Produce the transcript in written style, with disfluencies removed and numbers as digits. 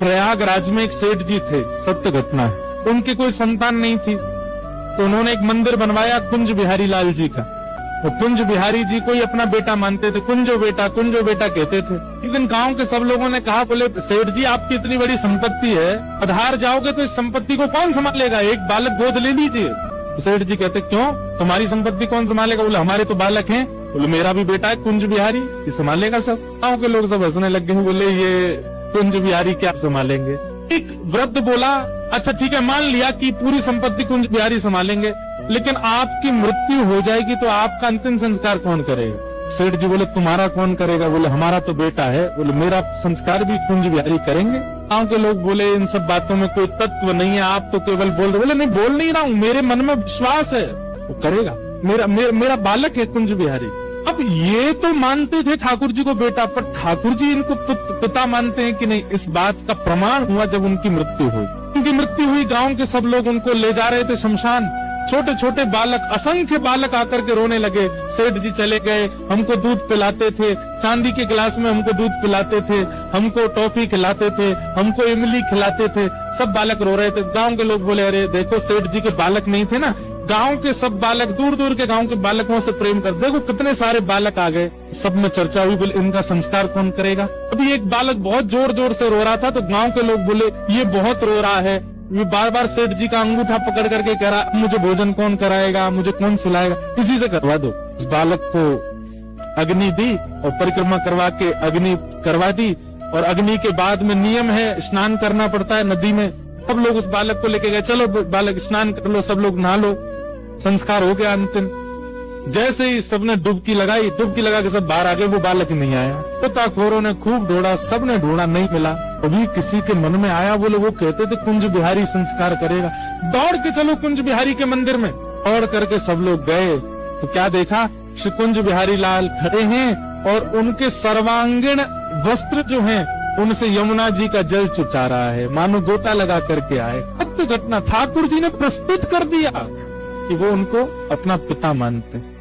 प्रयागराज में एक सेठ जी थे, सत्य घटना है। उनकी कोई संतान नहीं थी, तो उन्होंने एक मंदिर बनवाया कुंज बिहारी लाल जी का। तो कुंज बिहारी जी को ही अपना बेटा मानते थे, कुंजो बेटा कहते थे। एक दिन गांव के सब लोगों ने कहा, बोले सेठ जी आपकी इतनी बड़ी संपत्ति है, आधार जाओगे तो इस संपत्ति को कौन संभालेगा, एक बालक गोद ले लीजिए। तो सेठ जी कहते, क्यों, तुम्हारी संपत्ति कौन संभालेगा? बोले हमारे तो बालक हैं। बोले मेरा भी बेटा है कुंज बिहारी, ये संभालेगा सब। गाँव के लोग सब हंसने लग गए, बोले ये कुंज बिहारी क्या संभालेंगे। एक वृद्ध बोला, अच्छा ठीक है, मान लिया कि पूरी संपत्ति कुंज बिहारी संभालेंगे, लेकिन आपकी मृत्यु हो जाएगी तो आपका अंतिम संस्कार कौन करेगा? सेठ जी बोले तुम्हारा कौन करेगा? बोले हमारा तो बेटा है। बोले मेरा संस्कार भी कुंज बिहारी करेंगे। गांव के लोग बोले इन सब बातों में कोई तत्व नहीं है, आप तो केवल बोल रहे। बोले नहीं, बोल नहीं रहा हूँ, मेरे मन में विश्वास है वो करेगा, मेरा बालक है कुंज बिहारी। अब ये तो मानते थे ठाकुर जी को बेटा, पर ठाकुर जी इनको पिता मानते हैं कि नहीं, इस बात का प्रमाण हुआ जब उनकी मृत्यु हुई। उनकी मृत्यु हुई, गांव के सब लोग उनको ले जा रहे थे शमशान। छोटे छोटे बालक, असंख्य बालक आकर के रोने लगे। सेठ जी चले गए, हमको दूध पिलाते थे, चांदी के गिलास में हमको दूध पिलाते थे, हमको टॉफी खिलाते थे, हमको इमली खिलाते थे। सब बालक रो रहे थे। गांव के लोग बोले अरे देखो सेठ जी के बालक नहीं थे ना, गांव के सब बालक, दूर दूर के गांव के बालकों से प्रेम कर, देखो कितने सारे बालक आ गए। सब में चर्चा हुई, बोले इनका संस्कार कौन करेगा। अभी एक बालक बहुत जोर जोर से रो रहा था, तो गांव के लोग बोले ये बहुत रो रहा है, ये बार बार सेठ जी का अंगूठा पकड़ करके कह रहा, मुझे भोजन कौन कराएगा, मुझे कौन सुलाएगा, किसी से करवा दो। इस बालक को अग्नि दी और परिक्रमा करवा के अग्नि करवा दी, और अग्नि के बाद में नियम है स्नान करना पड़ता है नदी में। सब लोग उस बालक को लेके गए, चलो बालक स्नान कर लो, सब लोग नहा लो। संस्कार हो गया अंतिम। जैसे ही सबने डुबकी लगाई, डुबकी लगा के सब बाहर आ गए, वो बालक नहीं आया। गोताखोरों ने खूब ढूंढा, सबने ढूंढा, नहीं मिला। अभी किसी के मन में आया, बोले वो कहते थे कुंज बिहारी संस्कार करेगा, दौड़ के चलो कुंज बिहारी के मंदिर में। दौड़ करके सब लोग गए तो क्या देखा, श्री कुंज बिहारी लाल खड़े हैं और उनके सर्वांगीण वस्त्र जो हैं उनसे यमुना जी का जल चुचा रहा है, मानो गोता लगा करके आए। सत्य घटना ठाकुर जी ने प्रस्तुत कर दिया कि वो उनको अपना पिता मानते हैं।